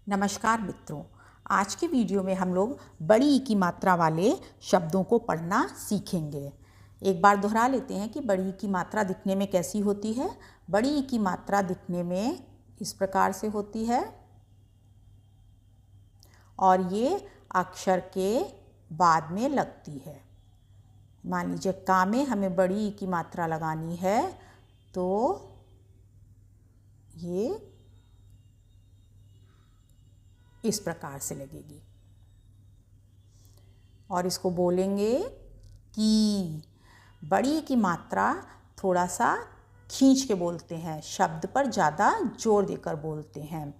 नमस्कार मित्रों, आज की वीडियो में हम लोग बड़ी ई की मात्रा वाले शब्दों को पढ़ना सीखेंगे। एक बार दोहरा लेते हैं कि बड़ी ई की मात्रा दिखने में कैसी होती है। बड़ी ई की मात्रा दिखने में इस प्रकार से होती है और ये अक्षर के बाद में लगती है। मान लीजिए का में हमें बड़ी ई की मात्रा लगानी है तो ये इस प्रकार से लगेगी और इसको बोलेंगे की। बड़ी की मात्रा थोड़ा सा खींच के बोलते हैं, शब्द पर ज़्यादा जोर देकर बोलते हैं।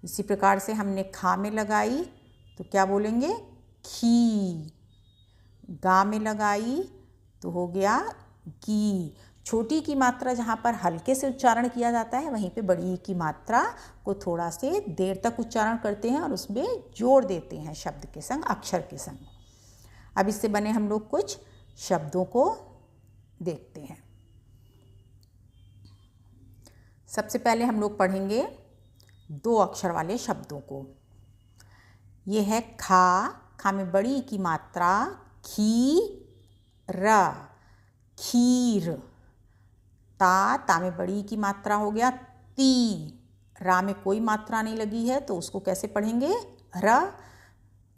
इसी प्रकार से हमने खा में लगाई तो क्या बोलेंगे खी। गा में लगाई तो हो गया गी। छोटी की मात्रा जहाँ पर हल्के से उच्चारण किया जाता है वहीं पे बड़ी की मात्रा को थोड़ा से देर तक उच्चारण करते हैं और उसमें जोड़ देते हैं शब्द के संग, अक्षर के संग। अब इससे बने हम लोग कुछ शब्दों को देखते हैं। सबसे पहले हम लोग पढ़ेंगे दो अक्षर वाले शब्दों को। ये है खा। खा में बड़ी की मात्रा खी र, खीर। ता में बड़ी की मात्रा हो गया ती। रा में कोई मात्रा नहीं लगी है तो उसको कैसे पढ़ेंगे र।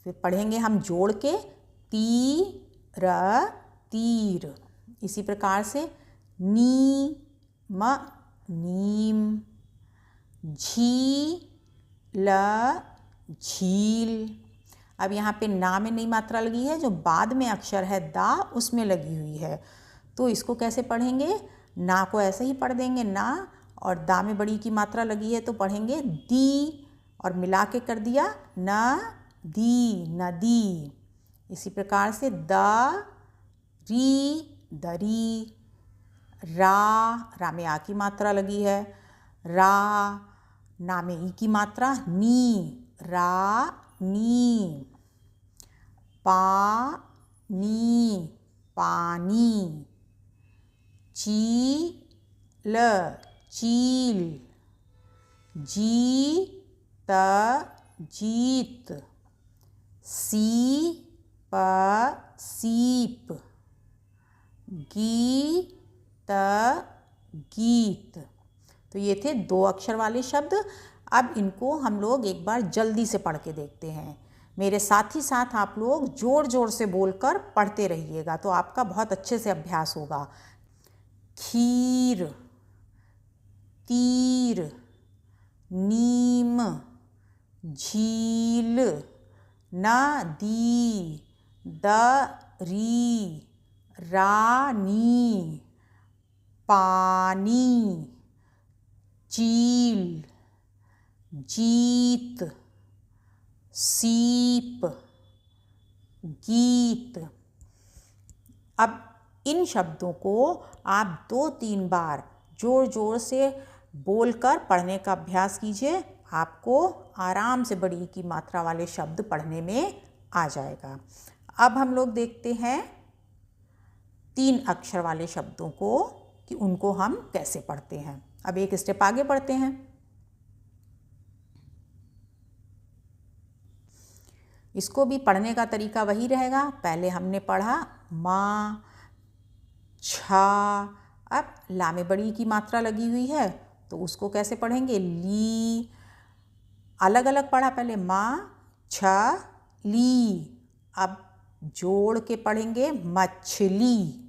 फिर पढ़ेंगे हम जोड़ के ती र तीर। इसी प्रकार से नी म नीम, झी ल झील। अब यहाँ पे ना में नई मात्रा लगी है, जो बाद में अक्षर है दा उसमें लगी हुई है, तो इसको कैसे पढ़ेंगे। ना को ऐसे ही पढ़ देंगे ना, और दा में बड़ी की मात्रा लगी है तो पढ़ेंगे दी, और मिला के कर दिया न दी, नदी। इसी प्रकार से द री दरी। रा में आ की मात्रा लगी है, रा। ना में ई की मात्रा नी, रा नी। पा नी पानी। चील चील। जीत जीत। सीप सीप। गीत गीत। तो ये थे दो अक्षर वाले शब्द। अब इनको हम लोग एक बार जल्दी से पढ़ के देखते हैं। मेरे साथ ही साथ आप लोग जोर जोर से बोलकर पढ़ते रहिएगा तो आपका बहुत अच्छे से अभ्यास होगा। खीर, तीर, नीम, झील, नदी, दरी, रानी, पानी, चील, जीत, सीप, गीत। अब इन शब्दों को आप 2-3 बार जोर जोर से बोलकर पढ़ने का अभ्यास कीजिए। आपको आराम से बड़ी की मात्रा वाले शब्द पढ़ने में आ जाएगा। अब हम लोग देखते हैं 3 अक्षर वाले शब्दों को कि उनको हम कैसे पढ़ते हैं। अब एक स्टेप आगे बढ़ते हैं। इसको भी पढ़ने का तरीका वही रहेगा। पहले हमने पढ़ा माँ, छा। अब ला में बड़ी की मात्रा लगी हुई है तो उसको कैसे पढ़ेंगे ली। अलग अलग पढ़ा, पहले माँ छ ली। अब जोड़ के पढ़ेंगे मछली।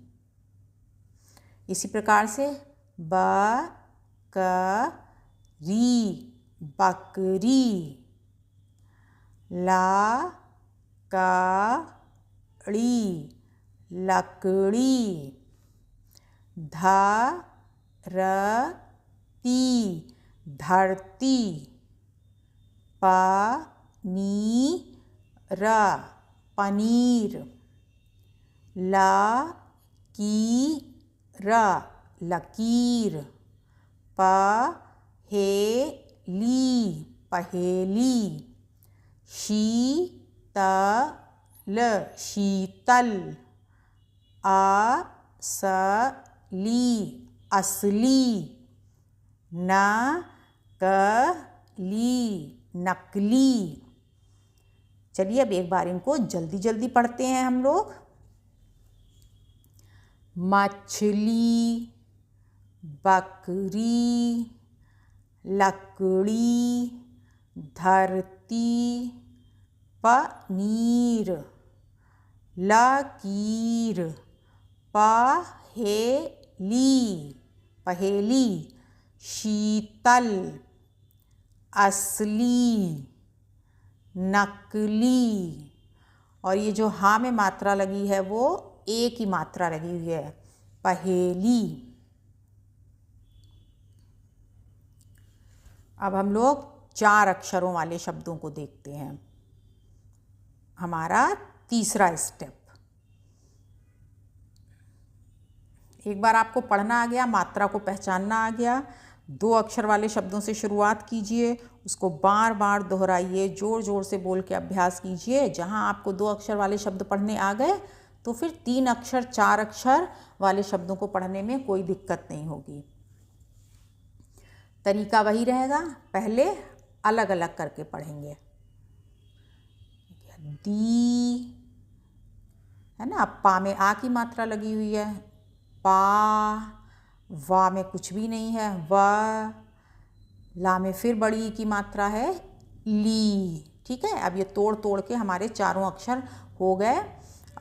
इसी प्रकार से ब क री बकरी। ला का ड़ी लकड़ी। ध र ती धरती। प नी र पनीर। ल की र लकीर। प हे ली पहेली। शीतल शीतल। असली असली। नकली नकली। चलिए अब एक बार इनको जल्दी जल्दी पढ़ते हैं हम लोग। मछली, बकरी, लकड़ी, धरती, पनीर, लकीर, पहेली, शीतल, असली, नकली। और ये जो हा में मात्रा लगी है वो ए की मात्रा लगी हुई है, पहेली। अब हम लोग 4 अक्षरों वाले शब्दों को देखते हैं। हमारा तीसरा स्टेप। एक बार आपको पढ़ना आ गया, मात्रा को पहचानना आ गया, 2 अक्षर वाले शब्दों से शुरुआत कीजिए, उसको बार बार दोहराइए, जोर जोर से बोल के अभ्यास कीजिए। जहाँ आपको 2 अक्षर वाले शब्द पढ़ने आ गए तो फिर 3 अक्षर 4 अक्षर वाले शब्दों को पढ़ने में कोई दिक्कत नहीं होगी। तरीका वही रहेगा, पहले अलग अलग करके पढ़ेंगे। दी है ना, पा में आ की मात्रा लगी हुई है, पा। वा में कुछ भी नहीं है, व। ला में फिर बड़ी की मात्रा है, ली। ठीक है, अब ये तोड़ तोड़ के हमारे चारों अक्षर हो गए।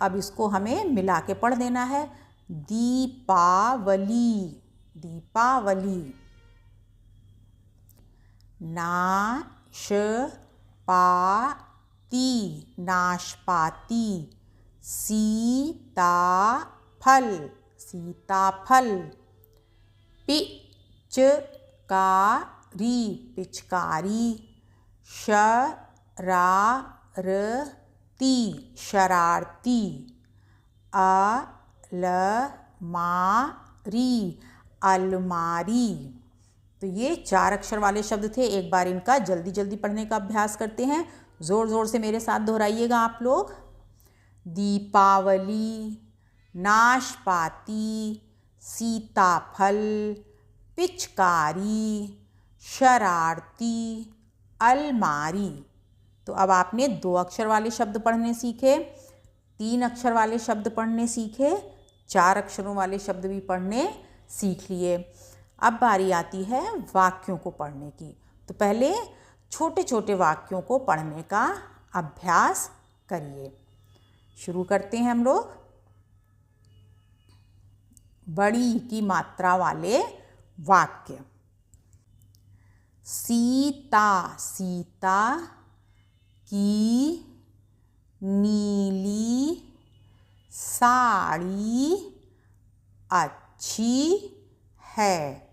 अब इसको हमें मिला के पढ़ देना है। दीपावली, दीपावली। नाशपाती, नाशपाती। सीताफल, सीताफल। पिचकारी, पिचकारी। शरारती, शरारती। अलमारी, अलमारी। तो ये 4 अक्षर वाले शब्द थे। एक बार इनका जल्दी जल्दी पढ़ने का अभ्यास करते हैं। ज़ोर ज़ोर से मेरे साथ दोहराइएगा आप लोग। दीपावली, नाशपाती, सीताफल, पिचकारी, शरारती, अलमारी। तो अब आपने 2 अक्षर वाले शब्द पढ़ने सीखे, 3 अक्षर वाले शब्द पढ़ने सीखे, 4 अक्षरों वाले शब्द भी पढ़ने सीख लिए। अब बारी आती है वाक्यों को पढ़ने की। तो पहले छोटे छोटे वाक्यों को पढ़ने का अभ्यास करिए। शुरू करते हैं हम लोग। बड़ी की मात्रा वाले वाक्य। सीता, सीता की नीली साड़ी अच्छी है।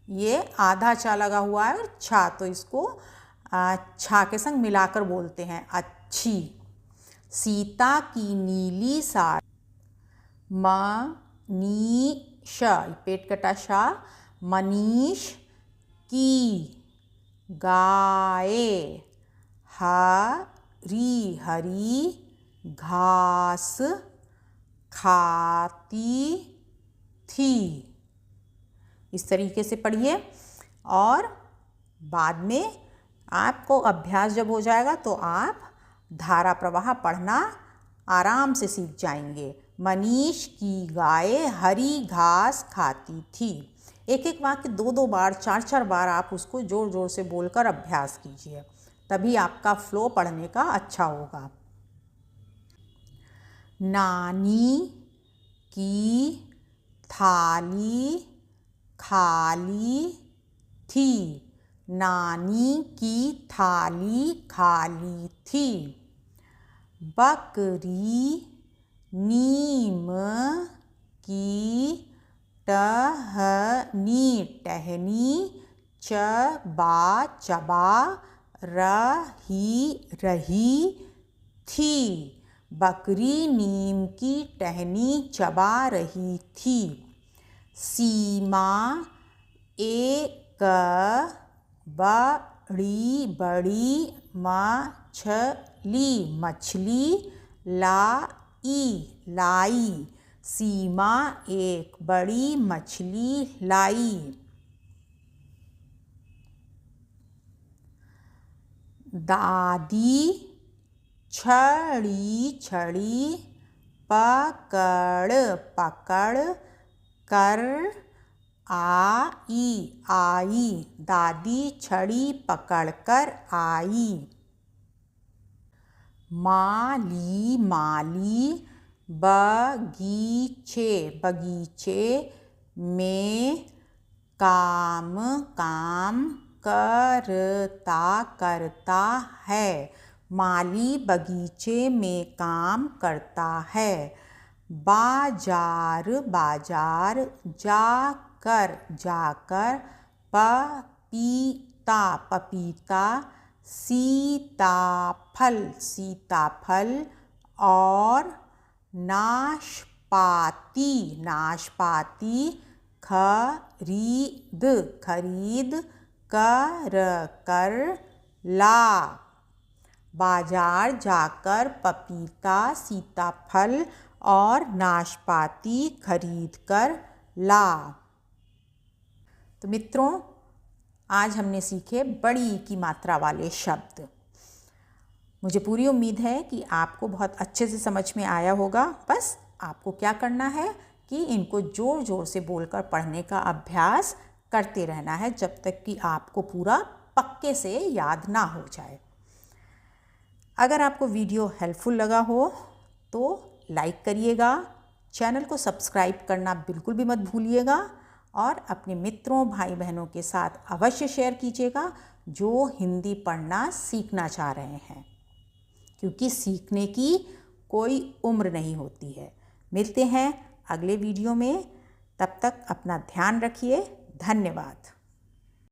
ये आधा चा लगा हुआ है और छा, तो इसको छा के संग मिलाकर बोलते हैं, अच्छी। सीता की नीली साड़ी। मनीष, पेट कटा शा, मनीष की गाय हरी हरी घास खाती थी। इस तरीके से पढ़िए और बाद में आपको अभ्यास जब हो जाएगा तो आप धारा प्रवाह पढ़ना आराम से सीख जाएंगे। मनीष की गाय हरी घास खाती थी। एक एक वाक्य 2-2 बार 4-4 बार आप उसको ज़ोर ज़ोर से बोलकर अभ्यास कीजिए, तभी आपका फ्लो पढ़ने का अच्छा होगा। नानी की थाली खाली थी। नानी की थाली खाली थी। बकरी नीम की टहनी चबा रही थी। बकरी नीम की टहनी चबा रही थी। सीमा एक बड़ी मछली लाई। सीमा एक बड़ी मछली लाई। दादी छड़ी छड़ी पकड़ पकड़ कर आई आई। दादी छड़ी पकड़ कर आई। माली माली बगीचे बगीचे में काम काम करता करता है। माली बगीचे में काम करता है। बाजार बाजार जाकर जाकर पपीता पपीता सीताफल सीताफल और नाशपाती नाशपाती खरीद खरीद कर ला। बाजार जाकर पपीता सीताफल और नाशपाती खरीद कर ला। तो मित्रों, आज हमने सीखे बड़ी की मात्रा वाले शब्द। मुझे पूरी उम्मीद है कि आपको बहुत अच्छे से समझ में आया होगा। बस आपको क्या करना है कि इनको ज़ोर ज़ोर से बोलकर पढ़ने का अभ्यास करते रहना है जब तक कि आपको पूरा पक्के से याद ना हो जाए। अगर आपको वीडियो हेल्पफुल लगा हो तो लाइक करिएगा, चैनल को सब्सक्राइब करना बिल्कुल भी मत भूलिएगा और अपने मित्रों भाई बहनों के साथ अवश्य शेयर कीजिएगा जो हिंदी पढ़ना सीखना चाह रहे हैं, क्योंकि सीखने की कोई उम्र नहीं होती है। मिलते हैं अगले वीडियो में, तब तक अपना ध्यान रखिए। धन्यवाद।